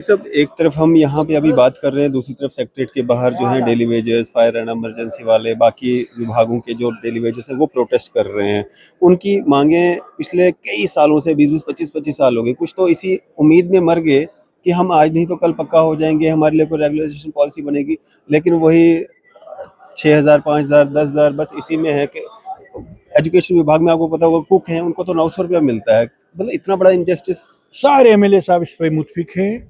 सब एक तरफ हम यहाँ पे अभी बात कर रहे हैं, दूसरी तरफ सेक्रेटरीट के बाहर जो है daily wages, fire and emergency वाले, बाकी विभागों के जो डेली वेजेस हैं वो प्रोटेस्ट कर रहे हैं। उनकी मांगें पिछले कई सालों से 20-20, 25-25 साल हो गए। कुछ तो इसी उम्मीद में मर गए कि हम आज नहीं तो कल पक्का हो जाएंगे, हमारे लिए कोई रेगुलेशन पॉलिसी बनेगी, लेकिन वही 6,000, 5,000, 10,000 बस इसी में है कि एजुकेशन विभाग में आपको पता होगा कुक हैं, उनको तो 900 रुपया मिलता है। मतलब इतना बड़ा इंजस्टिस। सारे एमएलए साहब इस पर मुतफिक हैं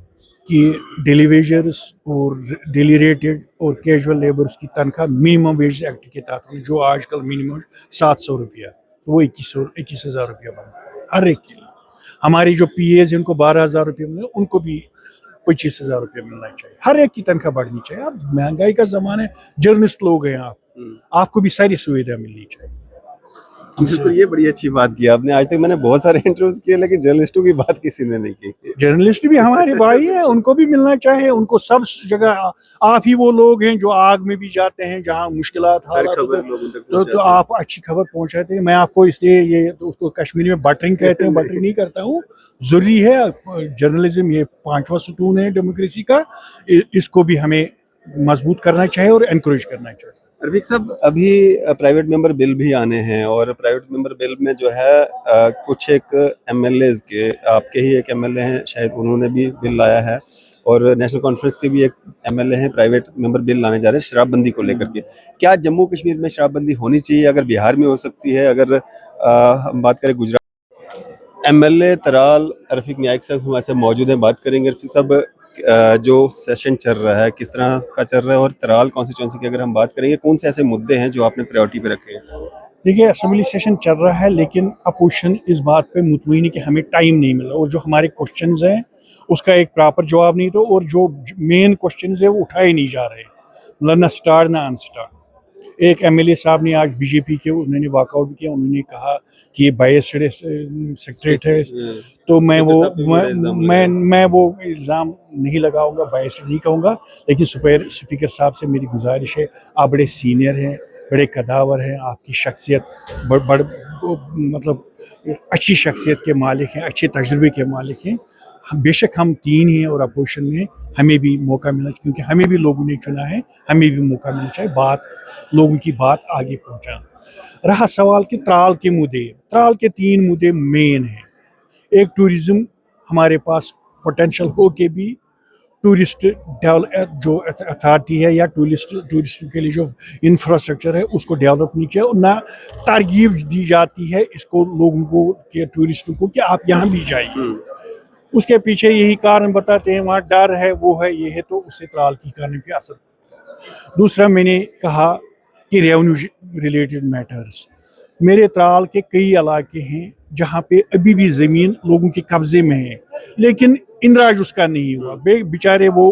कि डेली वेजर्स और डेली रेटेड और कैजुअल लेबर्स की तनख्वाह मिनिमम वेज एक्ट के तहत होनी, जो आजकल मिनिमम 700 रुपया, तो वो 21,000 रुपया बनता है हर एक के लिए। हमारी जो पीएज हैं उनको 12,000 रुपये मिले, उनको भी 25,000 रुपये मिलना चाहिए। हर एक की तनख्वाह बढ़नी चाहिए। अब महंगाई का जमाना है, जर्नलिस्ट लोग हैं आप, आपको भी सारी सुविधा मिलनी चाहिए। बिल्कुल, ये बड़ी अच्छी बात की आपने। आज तक मैंने बहुत सारे इंटरव्यूज किए, लेकिन जर्नलिस्टों की बात किसी ने नहीं की। जर्नलिस्ट भी हमारे भाई हैं, उनको भी मिलना चाहिए। उनको सब जगह, आप ही वो लोग हैं जो आग में भी जाते हैं जहाँ मुश्किलात हालात तो आप अच्छी खबर पहुंचाते हैं। मैं आपको इसलिए ये तो उसको कश्मीरी में बटरिंग कहते हैं, बटरिंग नहीं करता हूँ। जरूरी है जर्नलिज्म, ये 5वां सुतून है डेमोक्रेसी का, इसको भी हमें मजबूत करना चाहिए और एनकरेज करना चाहिए। रफीक साहब, अभी प्राइवेट मेंबर बिल भी आने हैं, और प्राइवेट मेंबर बिल में जो है कुछ एक एमएलए के, आपके ही एक एमएलए हैं शायद, उन्होंने भी बिल लाया है, और नेशनल कॉन्फ्रेंस के भी एक एमएलए हैं प्राइवेट मेंबर बिल लाने जा रहे हैं शराबबंदी को लेकर के। क्या जम्मू कश्मीर में शराबबंदी होनी चाहिए? अगर बिहार में हो सकती है, अगर हम बात करें गुजरात। एमएलए तराल रफीक नाइक साहब हमारे साथ मौजूद हैं, बात करेंगे। रफीक साहब, जो सेशन चल रहा है किस तरह का चल रहा है, और तराल कॉन्स्टिट्यूंसी की अगर हम बात करेंगे, कौन से ऐसे मुद्दे हैं जो आपने प्रायोरिटी पे रखे हैं? देखिए, असेंबली सेशन चल रहा है, लेकिन अपोजिशन इस बात पे मुतमईन है कि हमें टाइम नहीं मिला, और जो हमारे क्वेश्चंस हैं उसका एक प्रॉपर जवाब नहीं, तो और जो मेन क्वेश्चंस है वो उठाए नहीं जा रहे, मतलब न स्टार्ट ना अनस्टार्ट। एक एमएलए साहब ने आज बीजेपी के, उन्होंने वॉकआउट किया। उन्होंने कहा कि ये बायस्ड सेक्रेटरीट है, तो मैं वो इल्ज़ाम नहीं लगाऊंगा, बायस्ड नहीं कहूँगा, लेकिन स्पीकर साहब से मेरी गुजारिश है, आप बड़े सीनियर हैं, बड़े कदावर हैं, आपकी शख्सियत मतलब अच्छी शख्सियत के मालिक हैं, अच्छे तजुर्बे के मालिक हैं। बेशक हम 3 हैं और अपोजिशन में हमें भी मौका मिलना, क्योंकि हमें भी लोगों ने चुना है, हमें भी मौका मिलना चाहिए लोगों की बात आगे पहुंचाना। रहा सवाल कि त्राल के मुद्दे, त्राल के 3 मुद्दे मेन हैं। एक, टूरिज्म हमारे पास पोटेंशियल हो के भी टूरिस्ट जो अथॉरिटी है या टूरिस्ट के लिए जो इंफ्रास्ट्रक्चर है उसको डेवलप नहीं किया, और ना तरगीब दी जाती है इसको लोगों को, के टूरिस्टों को, कि आप यहाँ भी जाइए। उसके पीछे यही कारण बताते हैं, वहाँ डर है, वो है, ये है, तो उससे त्राल की इकॉनमी पे असर पड़ता है। दूसरा, मैंने कहा कि रेवेन्यू रिलेटेड मैटर्स, मेरे त्राल के कई इलाके हैं जहाँ पे अभी भी ज़मीन लोगों के कब्जे में है, लेकिन इंदराज उसका नहीं हुआ। बेचारे वो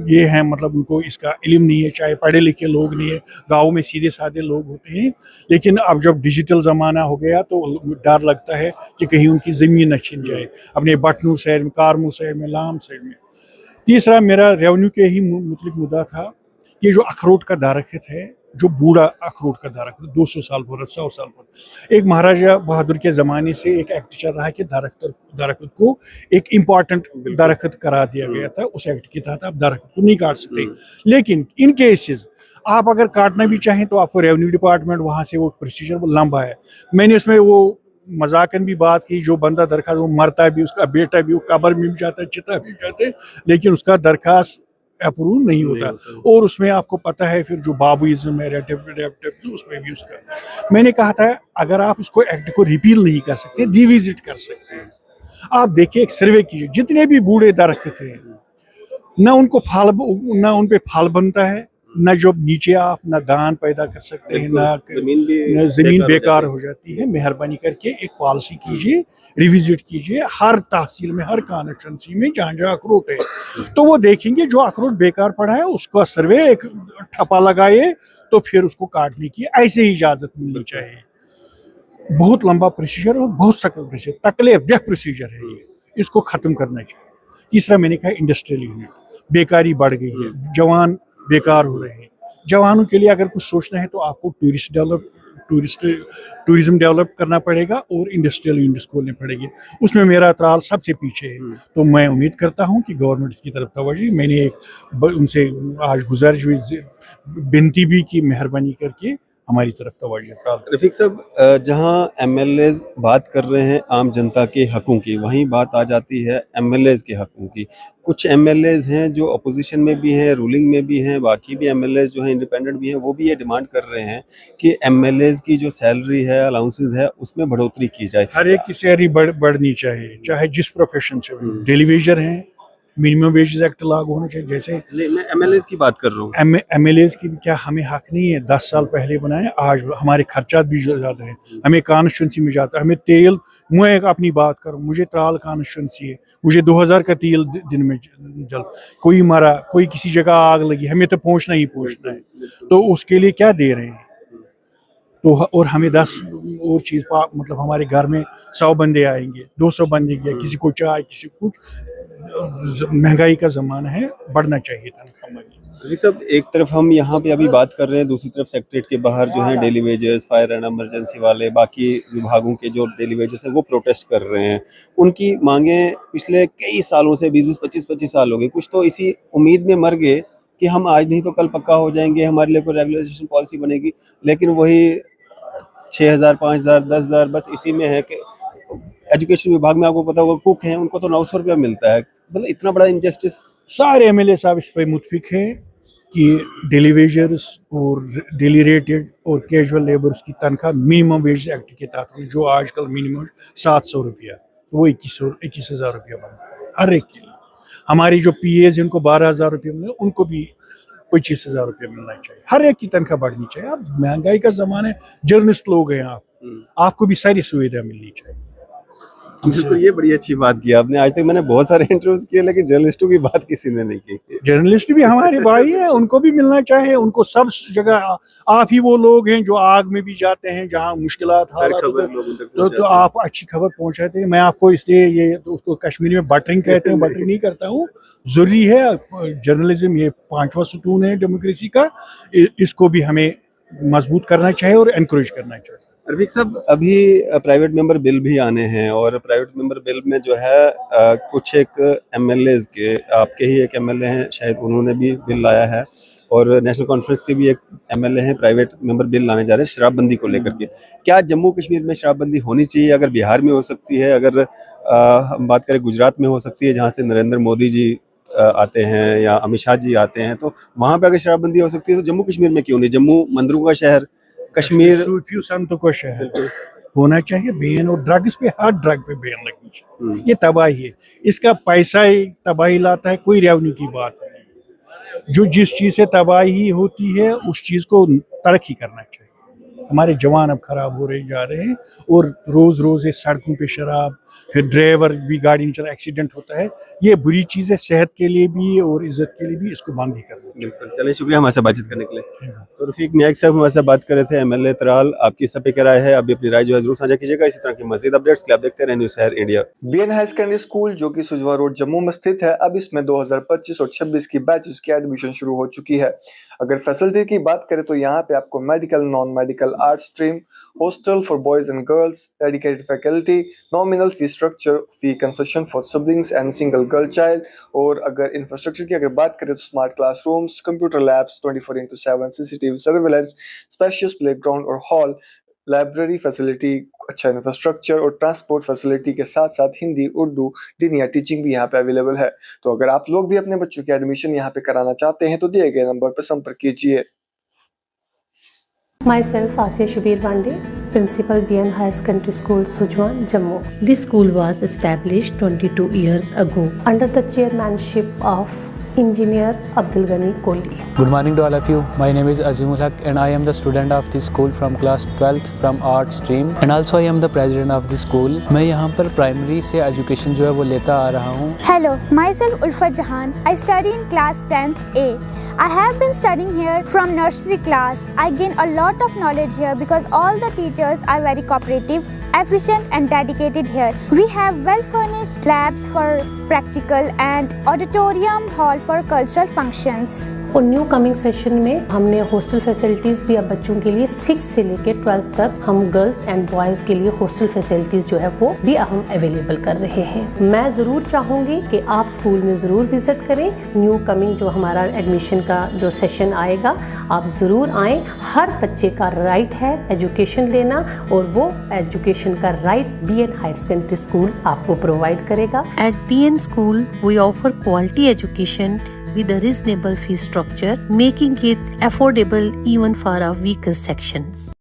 ये हैं, मतलब उनको इसका इल्म नहीं है, चाहे पढ़े लिखे लोग नहीं है, गाँव में सीधे साधे लोग होते हैं, लेकिन अब जब डिजिटल ज़माना हो गया तो डर लगता है कि कहीं उनकी ज़मीन न छिन जाए, अपने बटनूर साइड में, कारमू साइड में, लाम साइड में। तीसरा, मेरा रेवेन्यू के ही मुतलिक मुद्दा था कि जो अखरोट का दरख्त है, जो बूढ़ा अखरोट का दरख्त 200 साल पर, 100 साल पर, एक महाराजा बहादुर के ज़माने से एक एक्ट चल रहा है कि दरख्त को एक इम्पॉर्टेंट दरख्त करार दिया गया था। उस एक्ट के तहत आप दरख्त को नहीं काट सकते, लेकिन इन केसेस आप अगर काटना भी चाहें तो आपको रेवेन्यू डिपार्टमेंट, वहाँ से वो प्रोसीजर वो लंबा है। मैंने उसमें वो मजाकन भी बात की, जो बंदा दरखास्त, वो मरता भी, उसका बेटा भी, वो कब्र में भी जाता है, चिता भी जाते, लेकिन उसका दरखास्त अप्रूव नहीं होता। और उसमें आपको पता है फिर जो बाबुइज्म है, उसमें भी उसका, मैंने कहा था अगर आप उसको एक्ट को रिपील नहीं कर सकते, रिविजिट कर सकते हैं। आप देखिए, एक सर्वे कीजिए, जितने भी बूढ़े दरख्त हैं, ना उन पे फल बनता है, न जो नीचे आप न दान पैदा कर सकते हैं, न जमीन बेकार हो जाती है। मेहरबानी करके एक पॉलिसी कीजिए, रिविजिट कीजिए हर तहसील में, हर कॉन्स्टिट्यूंसी में, जहाँ जहाँ अखरोट है, तो वो देखेंगे जो अखरोट बेकार पड़ा है उसका सर्वे एक ठप्पा लगाए, तो फिर उसको काटने की ऐसे ही इजाजत मिलनी चाहिए। बहुत लंबा प्रोसीजर और बहुत सख्त प्रोसीजर, तकलीफ प्रोसीजर है ये, इसको खत्म करना चाहिए। तीसरा, मैंने कहा इंडस्ट्रियल यूनिट, बेकारी बढ़ गई है, जवान बेकार हो रहे हैं। जवानों के लिए अगर कुछ सोचना है तो आपको टूरिज्म डेवलप करना पड़ेगा और इंडस्ट्रियल यूनिट्स खोलने पड़ेंगे. उसमें मेरा त्राल सबसे पीछे है. तो मैं उम्मीद करता हूँ कि गवर्नमेंट इसकी तरफ तवज्जो. मैंने उनसे आज गुजारिश भी विनती भी की, मेहरबानी करके हमारी तरफ तवज्जो. रफीक साहब, जहां एमएलएज बात कर रहे हैं आम जनता के हकों की, वहीं बात आ जाती है एमएलएज के हकों की. कुछ एमएलएज हैं जो अपोजिशन में भी हैं, रूलिंग में भी हैं, बाकी भी एमएलएज जो हैं इंडिपेंडेंट भी हैं, वो भी ये डिमांड कर रहे हैं कि एमएलएज की जो सैलरी है, अलाउंसेस है, उसमें बढ़ोतरी की जाए. हर एक की सैलरी बढ़नी चाहिए, चाहे जिस प्रोफेशन से. डेलीवेजर हैं, मिनिमम वेजेस एक्ट लागू होना चाहिए. जैसे मैं एमएलएज की बात कर रहा हूँ. एमएलएज की क्या हमें हक नहीं है? 10 साल पहले बनाए, आज हमारे खर्चात भी ज़्यादा हैं. हमें कॉन्स्टिट्यूंसी में जाता है, हमें तेल, मैं अपनी बात करूँ, मुझे त्राल कॉन्स्टिट्यूंसी है, मुझे 2000 का तेल दिन में जल. कोई मरा, कोई किसी जगह आग लगी, हमें तो पहुँचना ही पहुँचना है. तो उसके लिए क्या दे रहे हैं? तो और हमें 10 और चीज़ मतलब हमारे घर में 100 बंदे आएंगे, 200 बंदे, किसी को चाय, किसी को कुछ. महंगाई का ज़माना है, बढ़ना चाहिए तनख्वाह. रफीक साहब, एक तरफ हम यहाँ पे अभी बात कर रहे हैं, दूसरी तरफ सेक्रेटरीट के बाहर जो है daily wages, fire and emergency वाले, बाकी विभागों के जो डेली वेजेस हैं वो प्रोटेस्ट कर रहे हैं. उनकी मांगें पिछले कई सालों से 20-20, 25-25 साल हो गए. कुछ तो इसी उम्मीद में मर गए कि हम आज नहीं तो कल पक्का हो जाएंगे, हमारे लिए कोई रेगुलराइजेशन पॉलिसी बनेगी. लेकिन वही 6,000, 5,000, 10,000 बस इसी में है कि एजुकेशन विभाग में आपको पता होगा कुक हैं, उनको तो 900 रुपया मिलता है. मतलब इतना बड़ा इंजस्टिस. सारे एमएलए साहब इस पर मुतफिक हैं कि डेली वेजर्स और डेली रेटेड और कैजुअल लेबर्स की तनख्वाह मिनिमम वेज एक्ट के तहत, जो आजकल मिनिमम 700 रुपया, तो वो 21,000 रुपया बनता है हर एक के लिए. हमारी जो पीएज उनको 12,000 रुपये मिले, उनको भी 25,000 रुपये मिलना चाहिए. हर एक की तनख्वाह बढ़नी चाहिए. अब महंगाई का ज़माना है, जर्नलिस्ट लोग हैं आप, आपको भी सारी सुविधा मिलनी चाहिए. बिल्कुल, ये बड़ी अच्छी बात की आपने. आज तक मैंने बहुत सारे इंटरव्यूज किए, लेकिन जर्नलिस्टों की बात किसी ने नहीं की. जर्नलिस्ट भी हमारे भाई हैं, उनको भी मिलना चाहिए. उनको सब जगह, आप ही वो लोग हैं जो आग में भी जाते हैं, जहाँ मुश्किलात हालात, तो आप अच्छी खबर पहुंचाते हैं. मैं आपको इसलिए ये तो उसको कश्मीरी में बटरिंग कहते हैं, बटरिंग नहीं करता हूँ. ज़रूरी है जर्नलिज्म, ये 5वां सुतून है डेमोक्रेसी का. इसको भी हमें मजबूत करना चाहिए और एनकरेज करना चाहिए. रफीक साहब, अभी प्राइवेट मेंबर बिल भी आने हैं, और प्राइवेट मेंबर बिल में जो है कुछ एक एमएलएज के, आपके ही एक एमएलए हैं शायद, उन्होंने भी बिल लाया है, और नेशनल कॉन्फ्रेंस के भी एक एमएलए हैं प्राइवेट मेंबर बिल लाने जा रहे हैं शराबबंदी को लेकर के. क्या जम्मू कश्मीर में शराबबंदी होनी चाहिए? अगर बिहार में हो सकती है, अगर हम बात करें गुजरात में हो सकती है जहाँ से नरेंद्र मोदी जी आते हैं या अमित शाह जी आते हैं, तो वहाँ पे अगर शराबबंदी हो सकती है, तो जम्मू कश्मीर में क्यों नहीं? जम्मू मंदिरों का शहर, कश्मीर सूफी संतों का शहर होना चाहिए. बैन, और ड्रग्स पे, हर ड्रग पे बैन लगनी चाहिए. ये तबाही है, इसका पैसा ही तबाही लाता है, कोई रेवेन्यू की बात नहीं. जो जिस चीज़ से तबाही होती है उस चीज़ को तरक्की करना चाहिए. हमारे जवान अब खराब हो रहे जा रहे हैं, और रोज़ रोज़ इस सड़कों पे शराब, फिर ड्राइवर भी गाड़ी नहीं चला, एक्सीडेंट होता है. ये बुरी चीज़ है, सेहत के लिए भी और इज्जत के लिए भी. इसको बंद ही करना चाहिए. बिल्कुल. चलिए, शुक्रिया हमारे साथ बातचीत करने के लिए. तो रफीक नायक साहब हमारे साथ बात कर रहे थे, एमएलए त्राल. आपकी सब पे क्या राय है? अभी अपनी राय जो है जरूर साझा कीजिएगा. इसी तरह की मजीद अपडेट्स के लिए आप देखते रहें न्यूज़ शहर India. BN high secondary school जो कि सुजवा रोड जम्मू में स्थित है, अब इसमें 2025 और 26 की बैचेस की एडमिशन शुरू हो चुकी है. अगर फैसिलिटी की बात करें तो यहाँ पे आपको medical, non medical, art stream, hostel for boys and girls, dedicated faculty, nominal fee structure, fee concession for siblings and single girl child. और अगर इंफ्रास्ट्रक्चर की अगर बात करें तो smart classrooms, computer labs, 24/7 CCTV surveillance, spacious playground और hall, library facility, अच्छा infrastructure और ट्रांसपोर्ट फैसिलिटी के साथ साथ हिंदी, उर्दू, दीनिया टीचिंग भी यहाँ पे अवेलेबल है. तो अगर आप लोग भी अपने बच्चों की एडमिशन यहाँ पे कराना चाहते हैं तो दिए गए नंबर पर संपर्क कीजिए. Myself, Asya Shubir Wande, Principal BN Higher Secondary School, Sujwan, Jammu. This school was established 22 years ago. Under the chairmanship of Engineer Abdul Ghani Kohli. Good morning to all of you. My name is Azimul Haq and I am the student of this school from class 12th from art stream and also I am the president of the school. मैं यहाँ पर primary से education जो है वो लेता आ रहा हूँ. Hello, myself Ulfat Jahan. I study in class 10th A. I have been studying here from nursery class. I gain a lot of knowledge here because all the teachers are very cooperative, efficient and dedicated here. We have well furnished labs for practical and auditorium hall for cultural functions. और new coming session में हमने hostel facilities भी अब बच्चों के लिए 6 से लेकर 12 तक हम गर्ल्स एंड बॉयज़ के लिए हॉस्टल फैसिलिटीज़ जो है वो भी हम अवेलेबल कर रहे हैं। मैं ज़रूर चाहूँगी कि आप स्कूल में ज़रूर विज़िट करें। न्यू कमिंग जो हमारा एडमिशन का जो सेशन आएगा आप ज़रूर आएँ। हर बच्चे का राइट है एजुकेशन लेना और वो एजुकेशन का right BN higher secondary school आपको प्रोवाइड करेगा। At BN School, we offer quality education with a reasonable fee structure, making it affordable even for our weaker sections.